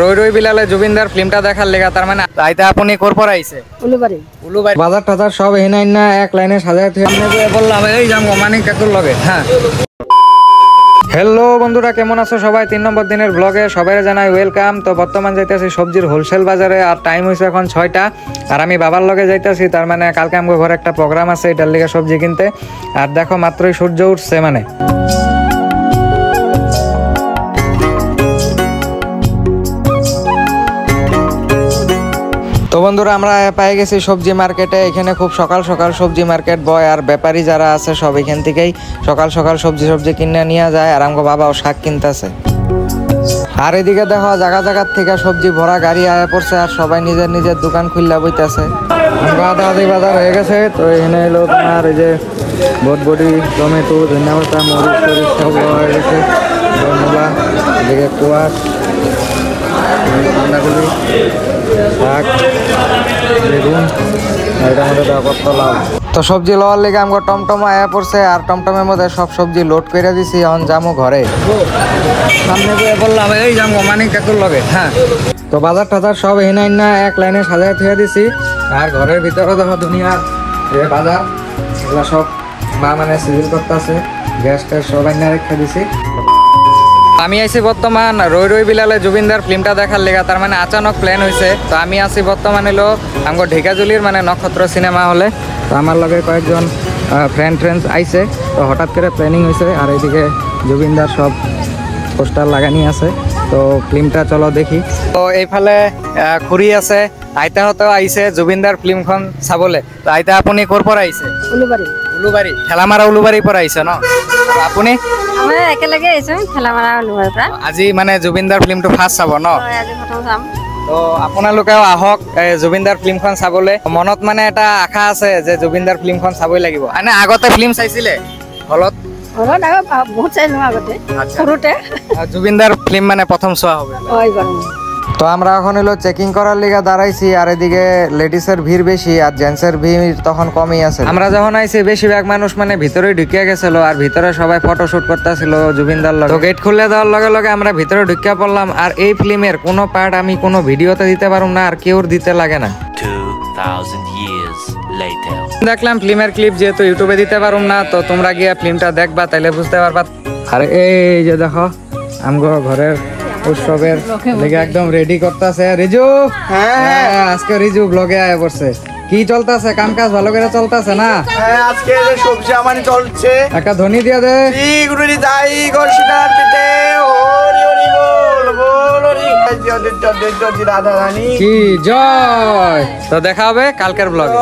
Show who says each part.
Speaker 1: রই রই বিলালে জুবিনদার ফিল্মটা দেখার লেগা তার মানে আইতা আপনি কোরপর আইছে উলুবাড়ি বাজার টাজার সব হেনাই না এক লাইনে সাজায় তুই আমি বললাম এই যাম মানিক কাকুর লগে। হ্যাঁ হ্যালো বন্ধুরা, কেমন আছো সবাই? 3 নম্বর দিনের ব্লগে সবাই জানাই ওয়েলকাম। তো বর্তমান যাইতেছি সবজির হোলসেল বাজারে, আর টাইম হয়েছে এখন 6টা, আর আমি বাবার লগে যাইতেছি। তার মানে কালকে আমার ঘরে একটা প্রোগ্রাম আছে, এটার লিগে সবজি কিনতে। আর দেখো মাত্রই সূর্য উঠছে মানে। তো বন্ধুরা আমরা পেয়ে গেছি সবজি মার্কেটে। এখানে খুব সকাল সকাল সবজি মার্কেট বয়, আর ব্যাপারী যারা আছে সব এখান থেকেই সকাল সকাল সবজি কিনে নিয়ে যায়। আর আমাকে বাবাও শাক কিনতেছে। আর এদিকে দেখো জায়গা জায়গার থেকে সবজি ভরা গাড়ি আয়া পড়ছে, আর সবাই নিজের নিজের দোকান খুললা বইতেছে। আদাদি বাজার হয়ে গেছে। তো এখানে এলো তোমার এই যে বটবটি, টমেটো, ধনিয়া পাতা, মরিচ টরিচ সব হয়ে গেছে। মূলা, এদিকে কুয়াশ, বাঁধাকপি, শাক, বেগুন, এটার মধ্যে দেওয়া কত লাভ। তো সবজি লওয়ার লেগে আমার টমটম আয়া পড়ছে, আর টমটমের মধ্যে সব সবজি লোড করে দিছি। এখন যামু ঘরে। সামনে গিয়ে বললাম এই যামু মানিক কাকুর লগে। হ্যাঁ তো বাজার টাজার সব হেনাই না এক লাইনে সাজায় থুয়ে দিছি। আর ঘরের ভিতরে দেখো দুনিয়ার বাজার এগুলা সব মা মানে সিভিল করতেছে। গ্যাস ট্যাস সব আইনা রেখে দিছি। আমি আইছি বর্তমান রই রই বিলালে জুবিনদার ফিল্মটা দেখার লেগা, তার মানে আচানক প্ল্যান হয়েছে। তো আমি আছি বর্তমান এলো আমার ঢেকাজুলির মানে নক্ষত্র সিনেমা হলে। তো আমার লগে কয়েকজন ফ্রেন্ডস আইছে, তো হঠাৎ করে প্ল্যানিং হয়েছে। আর এইদিকে জুবিনদার সব পোস্টার লাগানি আছে। তো ফিল্মটা চলো দেখি। তো এইফালে খুড়ি আছে, আইতা হতেও আইছে জুবিনদার ফিল্মখন চাবলে। তো আইতা আপনি কোর পর আইছে? উলুবাড়ি ঠেলামারা উলুবাড়ি পর আইছে ন? আপুনি?
Speaker 2: আমি একেলগে আহিছো ঠেলামাৰা উলুবাৰীৰ পৰা।
Speaker 1: আজি মানে জুবিনদাৰ ফিল্মটো ফাৰ্ষ্ট চাব ন?
Speaker 2: আজি প্ৰথম চাম।
Speaker 1: তো আপোনালোকেও আহক জুবিনদাৰ ফিল্মখন চাবলৈ। মনত মানে এটা আশা আছে যে জুবিনদাৰ ফিল্মখন চাবই লাগিব। এনে আগতে ফিল্ম চাইছিলে হলত?
Speaker 2: বহুত চাইছো আগতে সৰুতে।
Speaker 1: জুবিনদাৰ ফিল্ম মানে প্রথম চোৱা হবে। তো আমরা এখন হলো চেকিং করার লিগা দাঁড়াইছি। আর এদিকে লেডিসের ভিড় বেশি আর জেন্টসের ভিড় তখন কমই আছে। আমরা যখন আইছি বেশিরভাগ মানুষ মানে ভিতরে ঢুকিয়া গেছিল, আর ভিতরে সবাই ফটোশুট করতেছিল জুবিনদার লগে। তো গেট খুলে দেওয়ার লগে লগে আমরা ভিতরে ঢুকিয়া পড়লাম। আর এই ফিল্মের কোনো পার্ট আমি কোনো ভিডিওতে দিতে পারুম না, আর কেউ দিতে লাগে না।
Speaker 3: 2000 years later
Speaker 1: দেখলাম ফিল্মের ক্লিপ যেহেতু ইউটিউবে দিতে পারুম না, তো তোমরা গিয়া ফিল্মটা দেখবা, তাইলে বুঝতে পারবা। আর এই যে দেখো আমগো ঘরের উৎসবের লেগে একদম রেডি করতেছে রিজু। হ্যাঁ আজকে রিজু ব্লগে আয়া পড়ছে। কি চলতেছে? কাম কাজ ভালো করে চলতেছে না?
Speaker 4: হ্যাঁ আজকে যে সবজি আমানি চলছে।
Speaker 1: একটা ধ্বনি দিয়ে দে।
Speaker 4: শ্রী গুরুরি যাই গর্ষিতার পিতে হরি হরি বল বল হরি জয় রাধা রানী
Speaker 1: কি জয়। তো দেখা হবে কালকের ব্লগে।